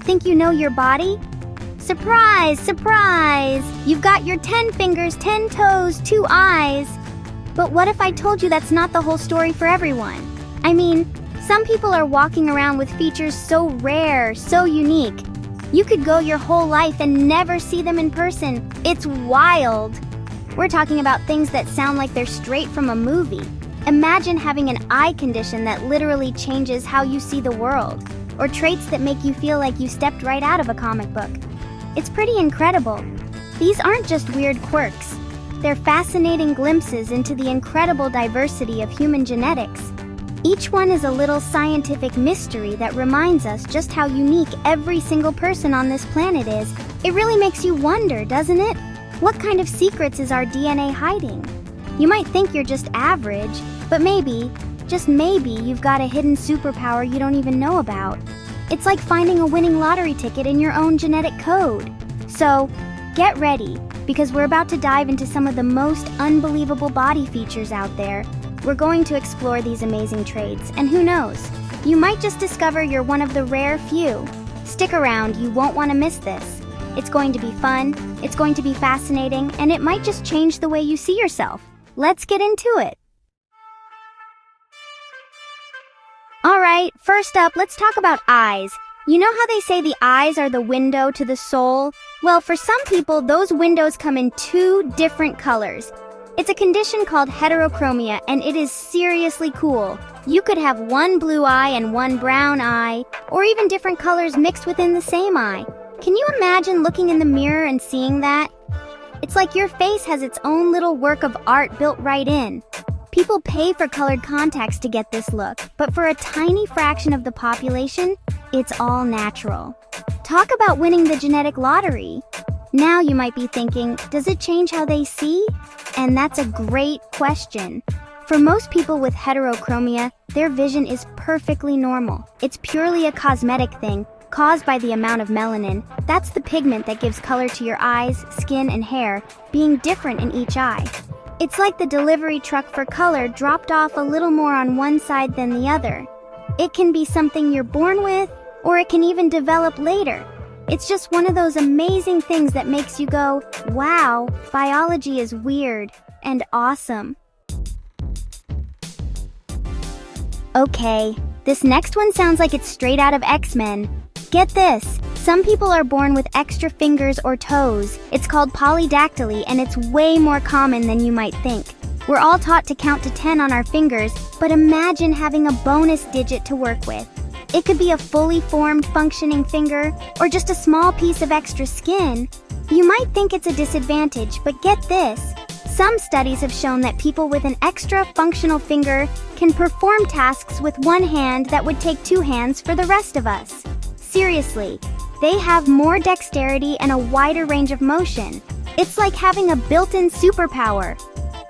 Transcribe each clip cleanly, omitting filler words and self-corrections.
Think you know your body? Surprise, surprise! You've got your 10 fingers, 10 toes, 2 eyes. But what if I told you that's not the whole story for everyone? I mean, some people are walking around with features so rare, so unique. You could go your whole life and never see them in person. It's wild. We're talking about things that sound like they're straight from a movie. Imagine having an eye condition that literally changes how you see the world, or traits that make you feel like you stepped right out of a comic book. It's pretty incredible. These aren't just weird quirks. They're fascinating glimpses into the incredible diversity of human genetics. Each one is a little scientific mystery that reminds us just how unique every single person on this planet is. It really makes you wonder, doesn't it? What kind of secrets is our DNA hiding? You might think you're just average, but maybe, just maybe, you've got a hidden superpower you don't even know about. It's like finding a winning lottery ticket in your own genetic code. So, get ready, because we're about to dive into some of the most unbelievable body features out there. We're going to explore these amazing traits, and who knows, you might just discover you're one of the rare few. Stick around, you won't want to miss this. It's going to be fun, it's going to be fascinating, and it might just change the way you see yourself. Let's get into it. Alright, first up, let's talk about eyes. You know how they say the eyes are the window to the soul? Well, for some people, those windows come in 2 different colors. It's a condition called heterochromia, and it is seriously cool. You could have one blue eye and one brown eye, or even different colors mixed within the same eye. Can you imagine looking in the mirror and seeing that? It's like your face has its own little work of art built right in. People pay for colored contacts to get this look, but for a tiny fraction of the population, it's all natural. Talk about winning the genetic lottery. Now you might be thinking, does it change how they see? And that's a great question. For most people with heterochromia, their vision is perfectly normal. It's purely a cosmetic thing, caused by the amount of melanin. That's the pigment that gives color to your eyes, skin, and hair, being different in each eye. It's like the delivery truck for color dropped off a little more on one side than the other. It can be something you're born with, or it can even develop later. It's just one of those amazing things that makes you go, wow, biology is weird and awesome. Okay, this next one sounds like it's straight out of X-Men. Get this, some people are born with extra fingers or toes. It's called polydactyly, and it's way more common than you might think. We're all taught to count to 10 on our fingers, but imagine having a bonus digit to work with. It could be a fully formed, functioning finger, or just a small piece of extra skin. You might think it's a disadvantage, but get this. Some studies have shown that people with an extra functional finger can perform tasks with one hand that would take 2 hands for the rest of us. Seriously, they have more dexterity and a wider range of motion. It's like having a built-in superpower.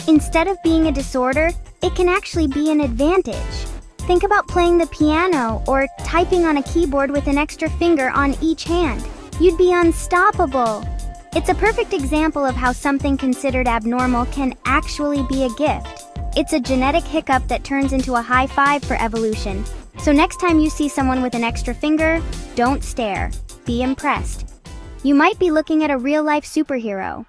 Instead of being a disorder, it can actually be an advantage. Think about playing the piano or typing on a keyboard with an extra finger on each hand. You'd be unstoppable. It's a perfect example of how something considered abnormal can actually be a gift. It's a genetic hiccup that turns into a high five for evolution. So next time you see someone with an extra finger, don't stare. Be impressed. You might be looking at a real-life superhero.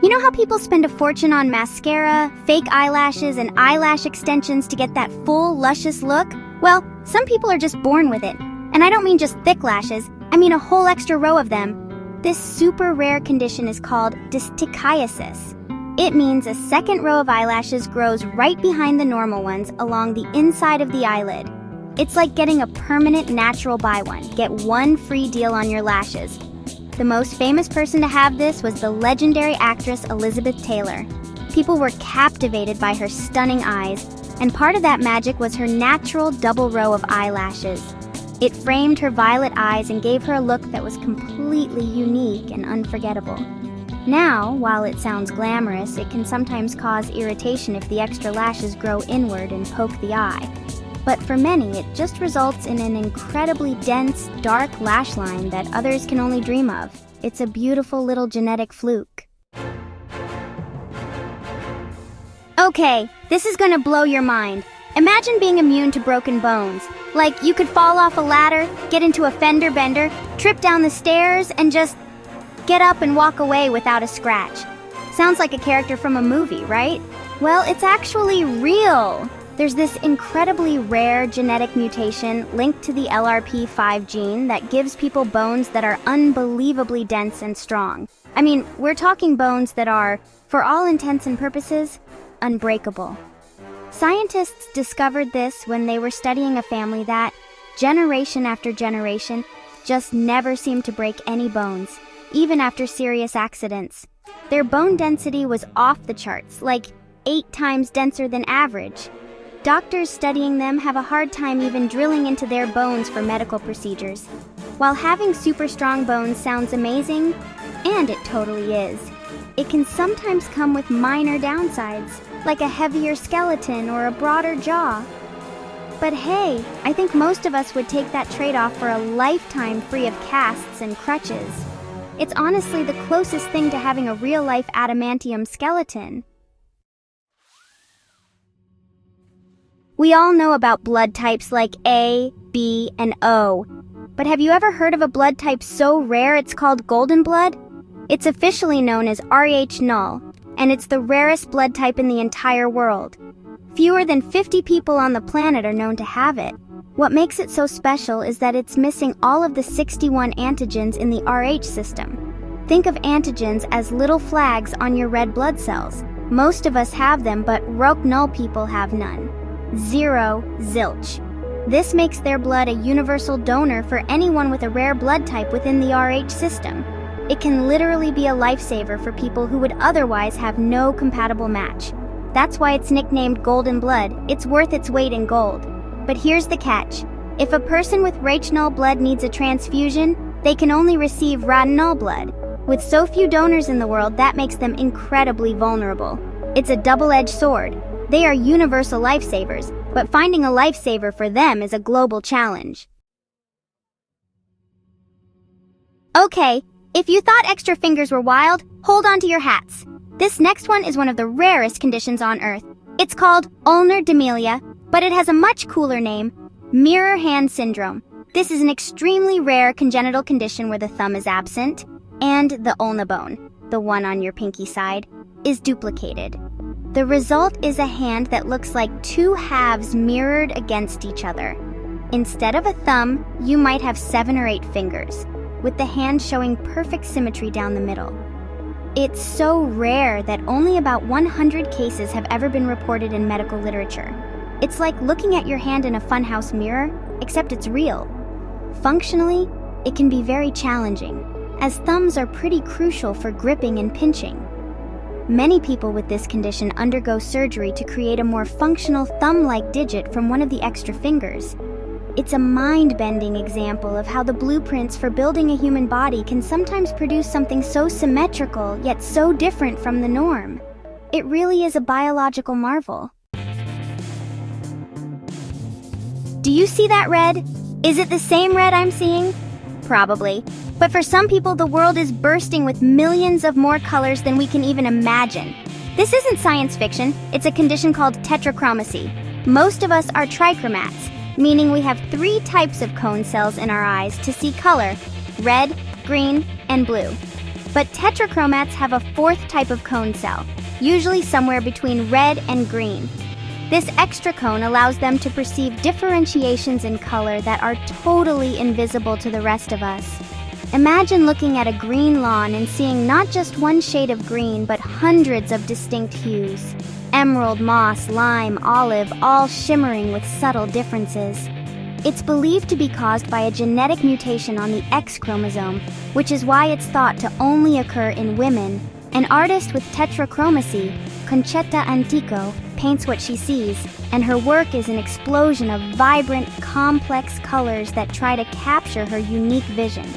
You know how people spend a fortune on mascara, fake eyelashes, and eyelash extensions to get that full, luscious look? Well, some people are just born with it. And I don't mean just thick lashes, I mean a whole extra row of them. This super rare condition is called distichiasis. It means a second row of eyelashes grows right behind the normal ones along the inside of the eyelid. It's like getting a permanent natural buy one, get one free deal on your lashes. The most famous person to have this was the legendary actress Elizabeth Taylor. People were captivated by her stunning eyes, and part of that magic was her natural double row of eyelashes. It framed her violet eyes and gave her a look that was completely unique and unforgettable. Now, while it sounds glamorous, it can sometimes cause irritation if the extra lashes grow inward and poke the eye. But for many, it just results in an incredibly dense, dark lash line that others can only dream of. It's a beautiful little genetic fluke. Okay, this is gonna blow your mind. Imagine being immune to broken bones. Like you could fall off a ladder, get into a fender bender, trip down the stairs, and just get up and walk away without a scratch. Sounds like a character from a movie, right? Well, it's actually real. There's this incredibly rare genetic mutation linked to the LRP5 gene that gives people bones that are unbelievably dense and strong. I mean, we're talking bones that are, for all intents and purposes, unbreakable. Scientists discovered this when they were studying a family that, generation after generation, just never seemed to break any bones, even after serious accidents. Their bone density was off the charts, like 8 times denser than average. Doctors studying them have a hard time even drilling into their bones for medical procedures. While having super strong bones sounds amazing, and it totally is, it can sometimes come with minor downsides, like a heavier skeleton or a broader jaw. But hey, I think most of us would take that trade-off for a lifetime free of casts and crutches. It's honestly the closest thing to having a real-life adamantium skeleton. We all know about blood types like A, B, and O. But have you ever heard of a blood type so rare it's called golden blood? It's officially known as Rh null, and it's the rarest blood type in the entire world. Fewer than 50 people on the planet are known to have it. What makes it so special is that it's missing all of the 61 antigens in the Rh system. Think of antigens as little flags on your red blood cells. Most of us have them, but Rh null people have none. Zero, zilch. This makes their blood a universal donor for anyone with a rare blood type within the Rh system. It can literally be a lifesaver for people who would otherwise have no compatible match. That's why it's nicknamed golden blood. It's worth its weight in gold. But here's the catch. If a person with Rh null blood needs a transfusion, they can only receive Rh null blood. With so few donors in the world, that makes them incredibly vulnerable. It's a double-edged sword. They are universal lifesavers, but finding a lifesaver for them is a global challenge. Okay, if you thought extra fingers were wild, hold on to your hats. This next one is one of the rarest conditions on Earth. It's called ulnar demelia, but it has a much cooler name, mirror hand syndrome. This is an extremely rare congenital condition where the thumb is absent, and the ulna bone, the one on your pinky side, is duplicated. The result is a hand that looks like 2 halves mirrored against each other. Instead of a thumb, you might have 7 or 8 fingers, with the hand showing perfect symmetry down the middle. It's so rare that only about 100 cases have ever been reported in medical literature. It's like looking at your hand in a funhouse mirror, except it's real. Functionally, it can be very challenging, as thumbs are pretty crucial for gripping and pinching. Many people with this condition undergo surgery to create a more functional thumb-like digit from one of the extra fingers. It's a mind-bending example of how the blueprints for building a human body can sometimes produce something so symmetrical yet so different from the norm. It really is a biological marvel. Do you see that red? Is it the same red I'm seeing? Probably. But for some people, the world is bursting with millions of more colors than we can even imagine. This isn't science fiction, it's a condition called tetrachromacy. Most of us are trichromats, meaning we have 3 types of cone cells in our eyes to see color: red, green, and blue. But tetrachromats have a 4th type of cone cell, usually somewhere between red and green. This extra cone allows them to perceive differentiations in color that are totally invisible to the rest of us. Imagine looking at a green lawn and seeing not just one shade of green, but hundreds of distinct hues. Emerald, moss, lime, olive, all shimmering with subtle differences. It's believed to be caused by a genetic mutation on the X chromosome, which is why it's thought to only occur in women. An artist with tetrachromacy, Concetta Antico, paints what she sees, and her work is an explosion of vibrant, complex colors that try to capture her unique vision.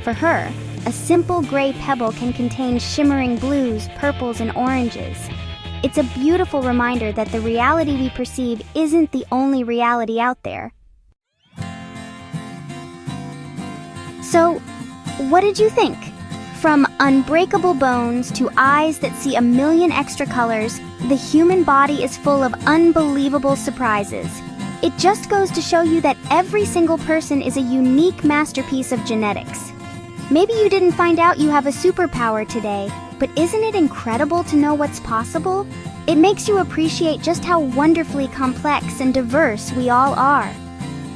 For her, a simple gray pebble can contain shimmering blues, purples, and oranges. It's a beautiful reminder that the reality we perceive isn't the only reality out there. So, what did you think? From unbreakable bones to eyes that see a million extra colors, The human body is full of unbelievable surprises. It just goes to show you that every single person is a unique masterpiece of genetics. Maybe you didn't find out you have a superpower today, but isn't it incredible to know what's possible? It makes you appreciate just how wonderfully complex and diverse we all are.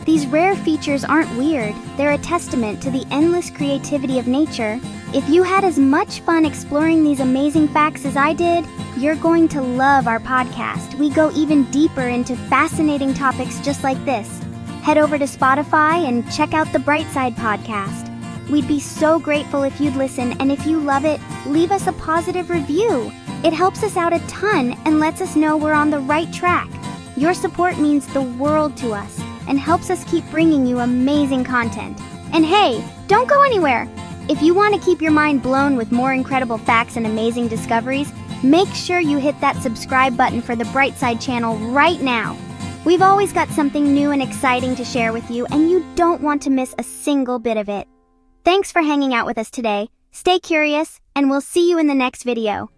These rare features aren't weird, they're a testament to the endless creativity of nature. If you had as much fun exploring these amazing facts as I did, you're going to love our podcast. We go even deeper into fascinating topics just like this. Head over to Spotify and check out the Brightside podcast. We'd be so grateful if you'd listen, and if you love it, leave us a positive review. It helps us out a ton and lets us know we're on the right track. Your support means the world to us and helps us keep bringing you amazing content. And hey, don't go anywhere! If you want to keep your mind blown with more incredible facts and amazing discoveries, make sure you hit that subscribe button for the Brightside channel right now. We've always got something new and exciting to share with you, and you don't want to miss a single bit of it. Thanks for hanging out with us today. Stay curious, and we'll see you in the next video.